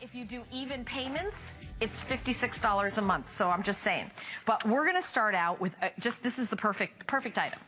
If you do even payments, it's $56 a month. So I'm just saying. But we're going to start out with this is the perfect item.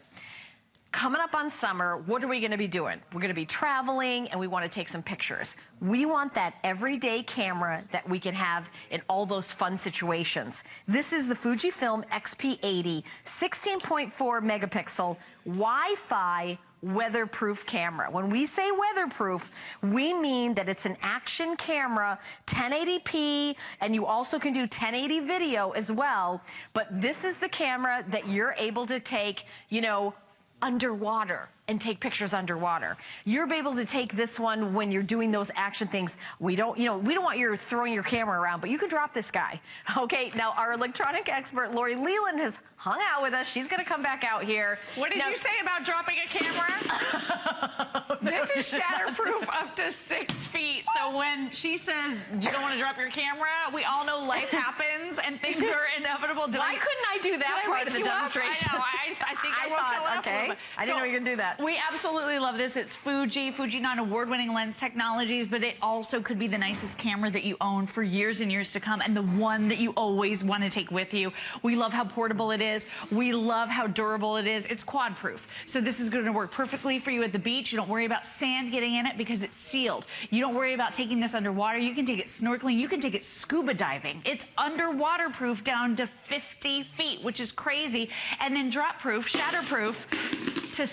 Coming up on summer, what are we going to be doing? We're going to be traveling and we want to take some pictures. We want that everyday camera that we can have in all those fun situations. This is the Fujifilm XP80 16.4 megapixel Wi-Fi weatherproof camera. When we say weatherproof, we mean that it's an action camera, 1080p, and you also can do 1080 video as well. But this is the camera that you're able to take, you know, underwater and take pictures underwater. You're able to take this one when you're doing those action things. We don't want you throwing your camera around, but you can drop this guy. Okay, now our electronic expert, Lori Leland, has hung out with us. She's gonna come back out here. What did you say about dropping a camera? This is shatterproof up to 6 feet. So when she says you don't want to drop your camera, we all know life happens and things are inevitable. Why couldn't I do that part of the demonstration? I know. I think I woke up. Okay. I didn't know you were gonna do that. We absolutely love this. It's Fuji 9 award-winning lens technologies, but it also could be the nicest camera that you own for years and years to come, and the one that you always want to take with you. We love how portable it is. We love how durable it is. It's quad-proof. So this is going to work perfectly for you at the beach. You don't worry about sand getting in it because it's sealed. You don't worry about taking this underwater. You can take it snorkeling. You can take it scuba diving. It's underwater proof down to 50 feet, which is crazy. And then drop proof, shatterproof to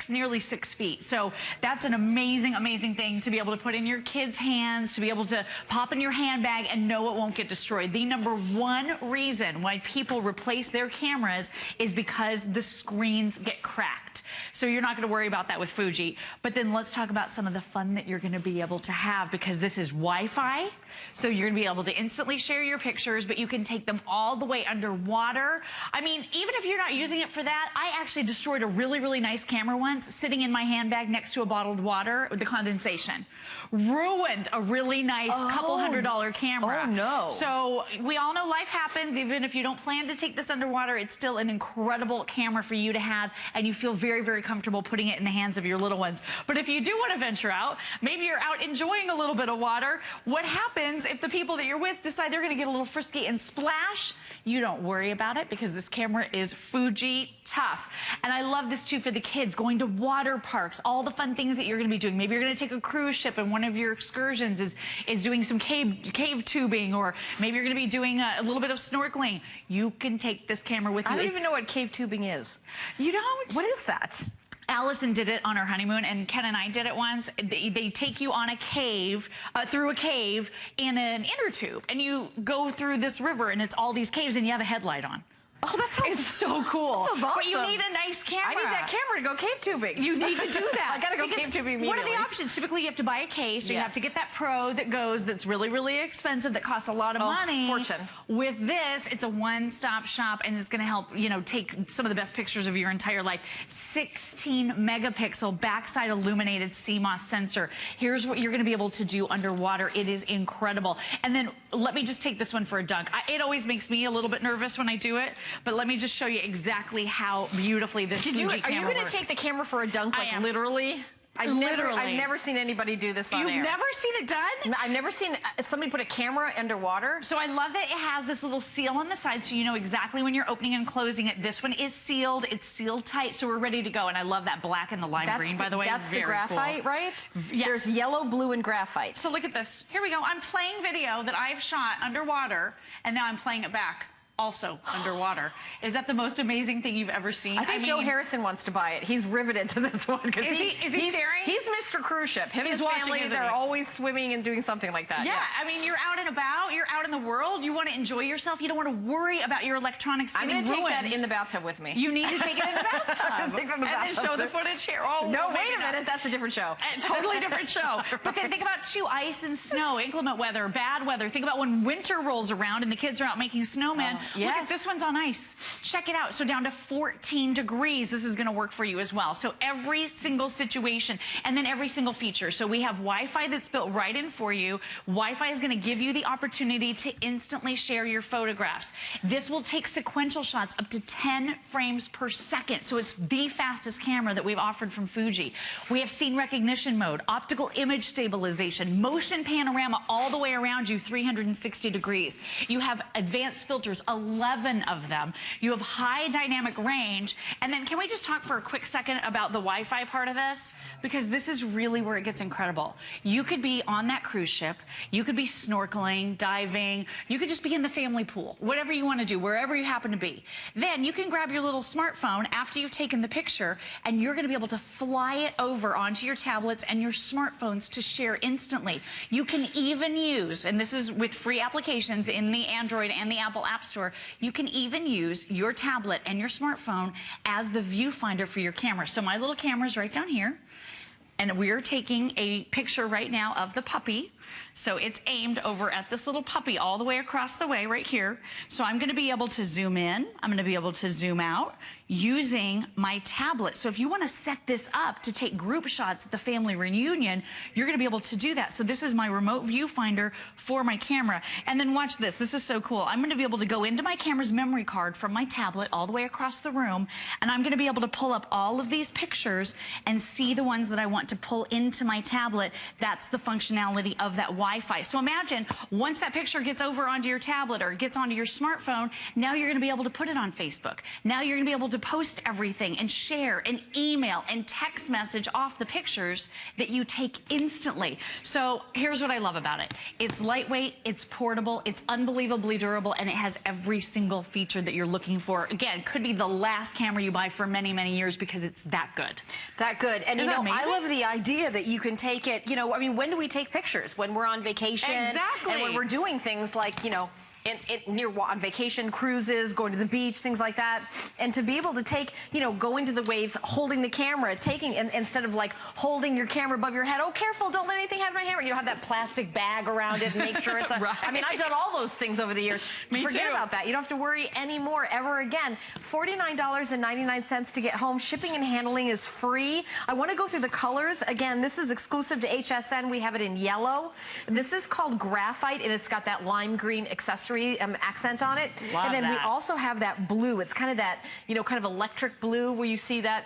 nearly 6 feet. So that's an amazing, amazing thing to be able to put in your kids' hands, to be able to pop in your handbag and know it won't get destroyed. The #1 reason why people replace their cameras is because the screens get cracked. So you're not going to worry about that with Fuji. But then let's talk about some of the fun that you're going to be able to have, because this is Wi-Fi. So you're going to be able to instantly share your pictures, but you can take them all the way underwater. I mean, even if you're not using it for that, I actually destroyed a really, really nice camera once sitting in my handbag next to a bottled water with the condensation. Ruined a really nice couple $100 camera. Oh, no. So we all know life happens. Even if you don't plan to take this underwater, it's still an incredible camera for you to have, and you feel very, very comfortable putting it in the hands of your little ones. But if you do want to venture out, maybe you're out enjoying a little bit of water, what happens if the people that you're with decide they're going to get a little frisky and splash? You don't worry about it, because this camera is Fuji tough. And I love this too for the kids, going to water parks, all the fun things that you're going to be doing. Maybe you're going to take a cruise ship and one of your excursions is doing some cave tubing, or maybe you're going to be doing a little bit of snorkeling. You can take this camera with you. I don't even know what cave tubing is. You don't? What is that? Allison did it on her honeymoon, and Ken and I did it once. They take you on a cave, through a cave in an inner tube, and you go through this river, and it's all these caves, and you have a headlight on. Oh, that sounds so cool. Awesome. But you need a nice camera. I need that camera to go cave tubing. You need to do that. I gotta go cave tubing immediately. What are the options? Typically, you have to buy a case, or you have to get that Pro that's really, really expensive, that costs a lot of money. Fortune. With this, it's a one-stop shop, and it's going to help, you know, take some of the best pictures of your entire life. 16 megapixel backside illuminated CMOS sensor. Here's what you're going to be able to do underwater. It is incredible. And then let me just take this one for a dunk. It always makes me a little bit nervous when I do it, but let me just show you exactly how beautifully this Fuji camera works. Are you going to take the camera for a dunk, like literally? I've never seen anybody do this on air. You've never seen it done? I've never seen somebody put a camera underwater. So I love that it has this little seal on the side, so you know exactly when you're opening and closing it. This one is sealed. It's sealed tight, so we're ready to go. And I love that black and the lime green, by the way. That's the graphite, cool. right? Yes. There's yellow, blue, and graphite. So look at this. Here we go. I'm playing video that I've shot underwater, and now I'm playing it back. Also underwater. Is that the most amazing thing you've ever seen? I think Joe Harrison wants to buy it. He's riveted to this one. Is he staring? He's Mr. Cruise Ship. Him and his family, they're always swimming and doing something like that. Yeah, I mean, you're out and about. You're out in the world. You want to enjoy yourself. You don't want to worry about your electronics getting ruined. I'm going to take that in the bathtub with me. You need to take it in the bathtub. Take it in the bathtub. And then show the footage here. Oh, no, wait a minute. That's a different show. A totally different show. But then think about, too, ice and snow, inclement weather, bad weather. Think about when winter rolls around and the kids are out making snowmen. Yes. Look at this one's on ice. Check it out. So down to 14 degrees, this is going to work for you as well. So every single situation, and then every single feature. So we have Wi-Fi that's built right in for you. Wi-Fi is going to give you the opportunity to instantly share your photographs. This will take sequential shots up to 10 frames per second. So it's the fastest camera that we've offered from Fuji. We have scene recognition mode, optical image stabilization, motion panorama all the way around you, 360 degrees. You have advanced filters, 11 of them. You have high dynamic range. And then can we just talk for a quick second about the Wi-Fi part of this? Because this is really where it gets incredible. You could be on that cruise ship. You could be snorkeling, diving. You could just be in the family pool, whatever you want to do, wherever you happen to be. Then you can grab your little smartphone after you've taken the picture, and you're going to be able to fly it over onto your tablets and your smartphones to share instantly. You can even use, and this is with free applications in the Android and the Apple App Store, you can even use your tablet and your smartphone as the viewfinder for your camera. So my little camera's right down here, and we're taking a picture right now of the puppy. So it's aimed over at this little puppy all the way across the way right here. So I'm going to be able to zoom in. I'm going to be able to zoom out using my tablet. So if you want to set this up to take group shots at the family reunion, you're going to be able to do that. So this is my remote viewfinder for my camera. And then watch this. This is so cool. I'm going to be able to go into my camera's memory card from my tablet all the way across the room, and I'm going to be able to pull up all of these pictures and see the ones that I want to pull into my tablet. That's the functionality of that Wi-Fi. So imagine once that picture gets over onto your tablet or gets onto your smartphone, now you're going to be able to put it on Facebook. Now you're going to be able to post everything and share and email and text message off the pictures that you take instantly. So here's what I love about it. It's lightweight, it's portable, it's unbelievably durable, and it has every single feature that you're looking for. Again, could be the last camera you buy for many, many years because it's that good. That good. And you know, I love the idea that you can take it, you know, I mean, when do we take pictures? When we're on vacation. Exactly. And when we're doing things like, you know, on vacation, cruises, going to the beach, things like that. And to be able to take, you know, go into the waves, holding the camera, taking, and instead of like holding your camera above your head, oh, careful, don't let anything happen to my camera. You don't have that plastic bag around it and make sure it's, right. I mean, I've done all those things over the years. Forget about that. You don't have to worry anymore ever again. $49.99 to get home. Shipping and handling is free. I want to go through the colors. Again, this is exclusive to HSN. We have it in yellow. This is called graphite, and it's got that lime green accessory accent on it. Love and then that. we also have that blue. It's kind of that, you know, kind of electric blue where you see that.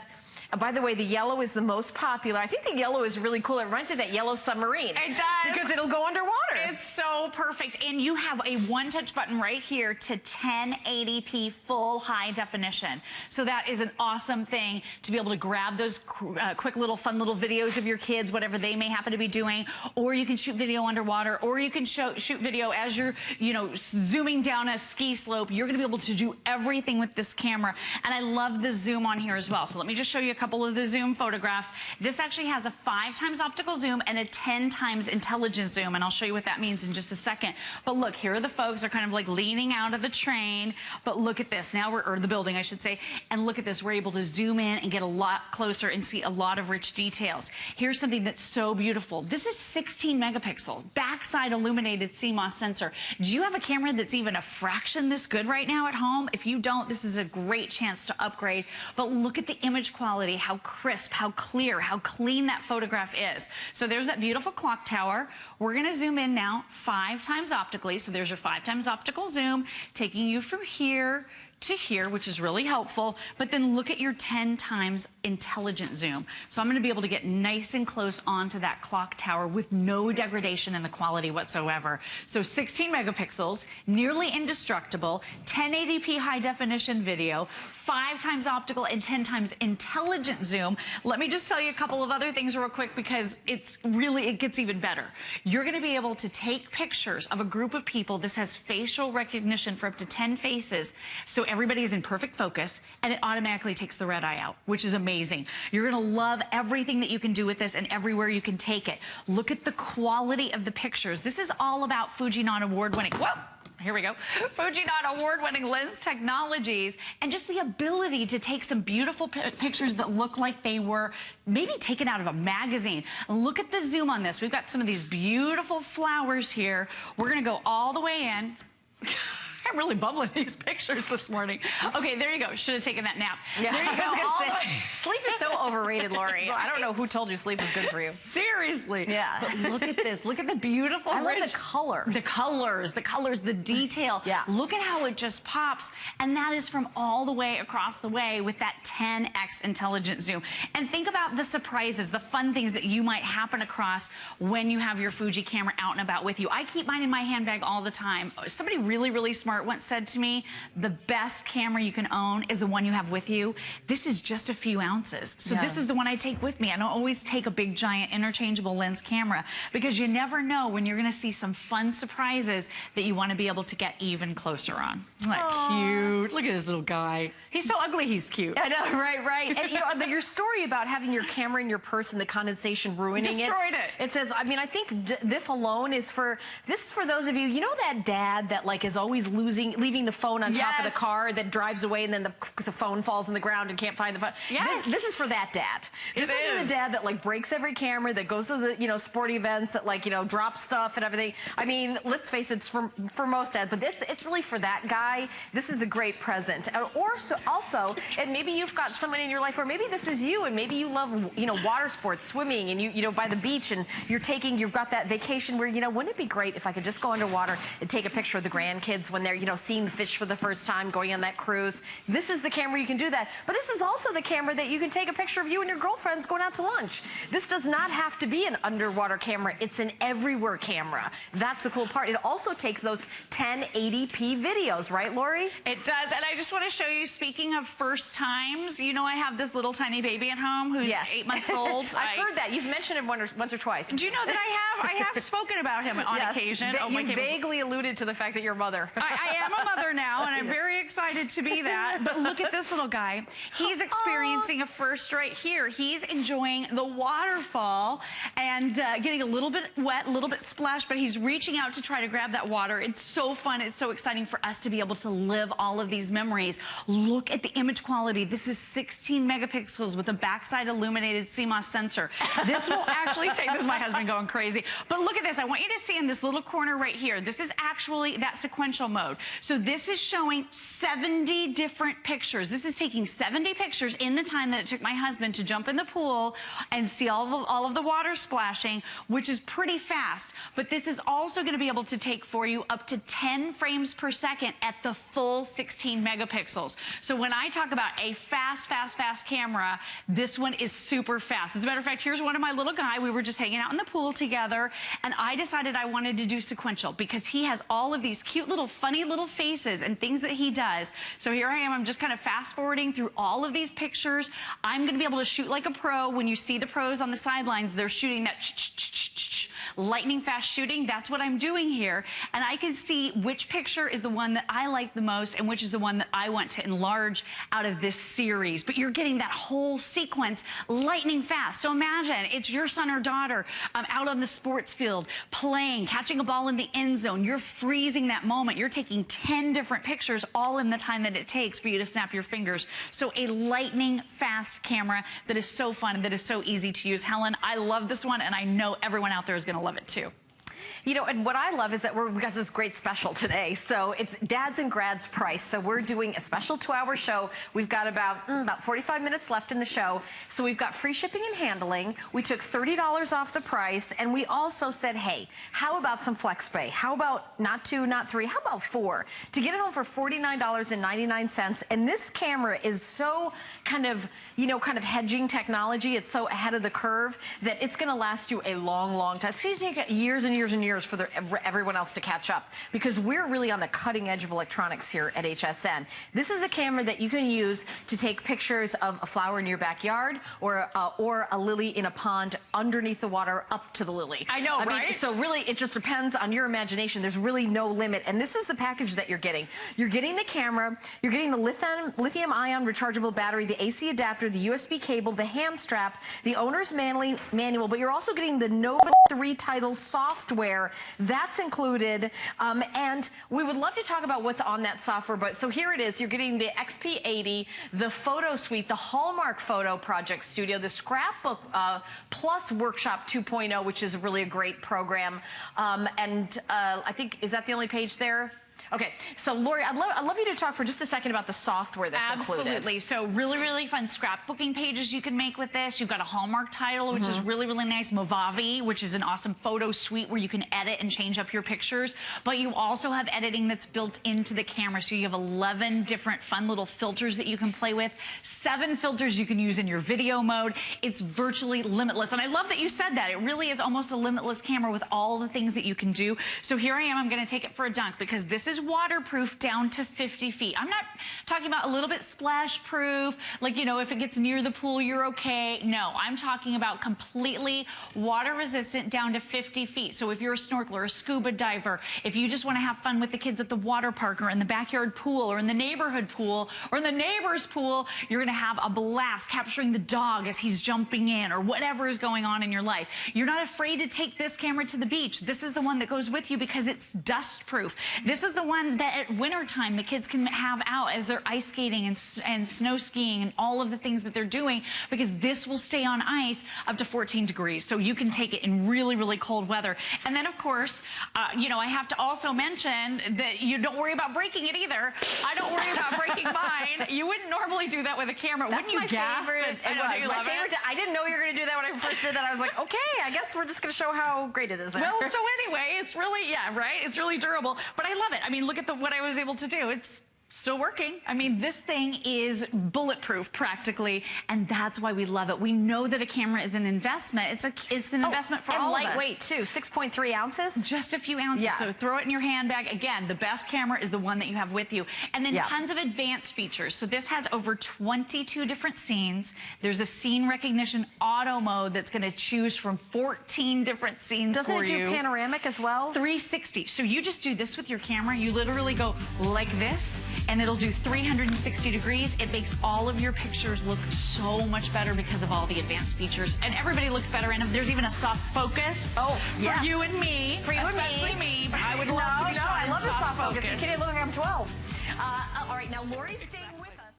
By the way, the yellow is the most popular. I think the yellow is really cool. It reminds me of that yellow submarine. It does. Because it'll go underwater. It's so perfect. And you have a one-touch button right here to 1080p full high definition. So that is an awesome thing to be able to grab those quick little fun little videos of your kids, whatever they may happen to be doing. Or you can shoot video underwater, or you can shoot video as you're, you know, zooming down a ski slope. You're going to be able to do everything with this camera. And I love the zoom on here as well. So let me just show you a couple of the zoom photographs. This actually has a 5x optical zoom and a 10x intelligent zoom, and I'll show you what that means in just a second. But look, here are the folks. They're kind of like leaning out of the train, but look at this. Now or the building, I should say, and look at this. We're able to zoom in and get a lot closer and see a lot of rich details. Here's something that's so beautiful. This is 16 megapixel backside illuminated CMOS sensor. Do you have a camera that's even a fraction this good right now at home? If you don't, this is a great chance to upgrade. But look at the image quality, how crisp, how clear, how clean that photograph is. So there's that beautiful clock tower. We're going to zoom in now 5x optically. So there's your 5x optical zoom, taking you from here to here, which is really helpful. But then look at your 10x intelligent zoom. So I'm going to be able to get nice and close onto that clock tower with no degradation in the quality whatsoever. So 16 megapixels, nearly indestructible, 1080p high definition video, 5x optical and 10x intelligent zoom. Let me just tell you a couple of other things real quick, because it gets even better. You're going to be able to take pictures of a group of people. This has facial recognition for up to 10 faces. So everybody is in perfect focus, and it automatically takes the red eye out, which is amazing. You're going to love everything that you can do with this and everywhere you can take it. Look at the quality of the pictures. This is all about Fujinon award-winning. Whoa! Here we go. Fujinon award-winning lens technologies, and just the ability to take some beautiful pictures that look like they were maybe taken out of a magazine. Look at the zoom on this. We've got some of these beautiful flowers here. We're going to go all the way in. I'm really bubbling these pictures this morning. Okay, there you go. Should have taken that nap. Yeah, there you go. Sleep is so overrated, Lori. I don't know who told you sleep is good for you. Seriously. Yeah. But look at this. Look at the beautiful I love the colors. The colors, the detail. Yeah. Look at how it just pops. And that is from all the way across the way with that 10x intelligent zoom. And think about the surprises, the fun things that you might happen across when you have your Fuji camera out and about with you. I keep mine in my handbag all the time. Somebody really, really smart once said to me, the best camera you can own is the one you have with you. This is just a few ounces. So this is the one I take with me. I don't always take a big, giant, interchangeable lens camera because you never know when you're going to see some fun surprises that you want to be able to get even closer on. Isn't that cute? Look at this little guy. He's so ugly, he's cute. I know, right. And you know, your story about having your camera in your purse and the condensation ruining destroyed it. It says, I mean, I think this alone is for those of you, you know that dad that like is always leaving the phone on top of the car that drives away and then the phone falls on the ground and can't find the phone. Yes. This is for that dad. This is for the dad that like breaks every camera, that goes to the, you know, sporting events, that like, you know, drops stuff and everything. I mean, let's face it, it's for most dads, but it's really for that guy. This is a great present. Or also, and maybe you've got someone in your life, or maybe this is you, and maybe you love, you know, water sports, swimming, and you know, by the beach, and you've got that vacation where, you know, wouldn't it be great if I could just go underwater and take a picture of the grandkids when they're, you know, seeing the fish for the first time, going on that cruise. This is the camera you can do that. But this is also the camera that you can take a picture of you and your girlfriends going out to lunch. This does not have to be an underwater camera. It's an everywhere camera. That's the cool part. It also takes those 1080p videos, right, Lori? It does. And I just want to show you, speaking of first times, you know, I have this little tiny baby at home who's 8 months old. I've heard that. You've mentioned it once or twice. Do you know that I have spoken about him on occasion? You vaguely alluded to the fact that you're a mother. I am a mother now, and I'm very excited to be that. But look at this little guy. He's experiencing a first right here. He's enjoying the waterfall and getting a little bit wet, a little bit splashed, but he's reaching out to try to grab that water. It's so fun. It's so exciting for us to be able to live all of these memories. Look at the image quality. This is 16 megapixels with a backside illuminated CMOS sensor. This will actually take, this is my husband going crazy. But look at this. I want you to see in this little corner right here, this is actually that sequential mode. So this is showing 70 different pictures. This is taking 70 pictures in the time that it took my husband to jump in the pool and see all of the water splashing, which is pretty fast. But this is also going to be able to take for you up to 10 frames per second at the full 16 megapixels. So when I talk about a fast camera, this one is super fast. As a matter of fact, here's one of my little guy. We were just hanging out in the pool together, and I decided I wanted to do sequential because he has all of these cute little funny little faces and things that he does. So here I am. I'm just kind of fast forwarding through all of these pictures. I'm going to be able to shoot like a pro. When you see the pros on the sidelines, they're shooting that lightning fast shooting. That's what I'm doing here. And I can see which picture is the one that I like the most and which is the one that I want to enlarge out of this series. But you're getting that whole sequence lightning fast. So imagine it's your son or daughter out on the sports field playing, catching a ball in the end zone. You're freezing that moment. You're taking 10 different pictures all in the time that it takes for you to snap your fingers. So a lightning fast camera that is so fun and that is so easy to use. Helen, I love this one, and I know everyone out there is going to love it too. You know, and what I love is that we got this great special today. So it's Dads and Grads price. So we're doing a special 2-hour show. We've got about 45 minutes left in the show. So we've got free shipping and handling. We took $30 off the price. And we also said, hey, how about some FlexPay? How about not 2, not 3? How about 4? To get it home for $49.99. And this camera is so kind of hedging technology. It's so ahead of the curve that it's going to last you a long, long time. It's going to take years and years and years for everyone else to catch up, because we're really on the cutting edge of electronics here at HSN. This is a camera that you can use to take pictures of a flower in your backyard or a lily in a pond underneath the water up to the lily. I know, right? mean, so really, it just depends on your imagination. There's really no limit. And this is the package that you're getting. You're getting the camera, you're getting the lithium-ion rechargeable battery, the AC adapter, the USB cable, the hand strap, the owner's manual, but you're also getting the Nova 3 title software. That's included, and we would love to talk about what's on that software. But so here it is. You're getting the XP80, the Photo Suite, the Hallmark Photo Project Studio, the Scrapbook Plus Workshop 2.0, which is really a great program. I think, is that the only page there? Okay, so Lori, I'd love you to talk for just a second about the software that's included. Absolutely. So really fun scrapbooking pages you can make with this. You've got a Hallmark title, which is really nice. Movavi, which is an awesome photo suite where you can edit and change up your pictures. But you also have editing that's built into the camera. So you have 11 different fun little filters that you can play with. 7 filters you can use in your video mode. It's virtually limitless. And I love that you said that. It really is almost a limitless camera with all the things that you can do. So here I am. I'm going to take it for a dunk because this is waterproof down to 50 feet. I'm not talking about a little bit splash proof, like, you know, if it gets near the pool, you're okay. No, I'm talking about completely water resistant down to 50 feet. So if you're a snorkeler, a scuba diver, if you just want to have fun with the kids at the water park or in the backyard pool or in the neighborhood pool or in the neighbor's pool, you're going to have a blast capturing the dog as he's jumping in or whatever is going on in your life. You're not afraid to take this camera to the beach. This is the one that goes with you because it's dust proof. This is the one that at wintertime the kids can have out as they're ice skating and snow skiing and all of the things that they're doing, because this will stay on ice up to 14 degrees. So you can take it in really cold weather. And then, of course, you know, I have to also mention that you don't worry about breaking it either. I don't worry about breaking mine. You wouldn't normally do that with a camera. That's wouldn't you gasp? I didn't know you were going to do that when I first did that. I was like, okay, I guess we're just going to show how great it is. Well, so anyway, it's really, yeah, right? It's really durable. But I love it. I mean, look at what I was able to do. It's still working. I mean, this thing is bulletproof practically, and that's why we love it. We know that a camera is an investment. It's an investment for all of us. And lightweight too, 6.3 ounces. Just a few ounces. Yeah. So throw it in your handbag. Again, the best camera is the one that you have with you. And then tons of advanced features. So this has over 22 different scenes. There's a scene recognition auto mode that's going to choose from 14 different scenes for you. Doesn't it do panoramic as well? 360. So you just do this with your camera. You literally go like this, and it'll do 360 degrees. It makes all of your pictures look so much better because of all the advanced features. And everybody looks better. And there's even a soft focus for you and me. For you especially and me. me. But I would love to be shot I love the soft focus. focus. The kid look like I'm 12. All right, now Lori's staying with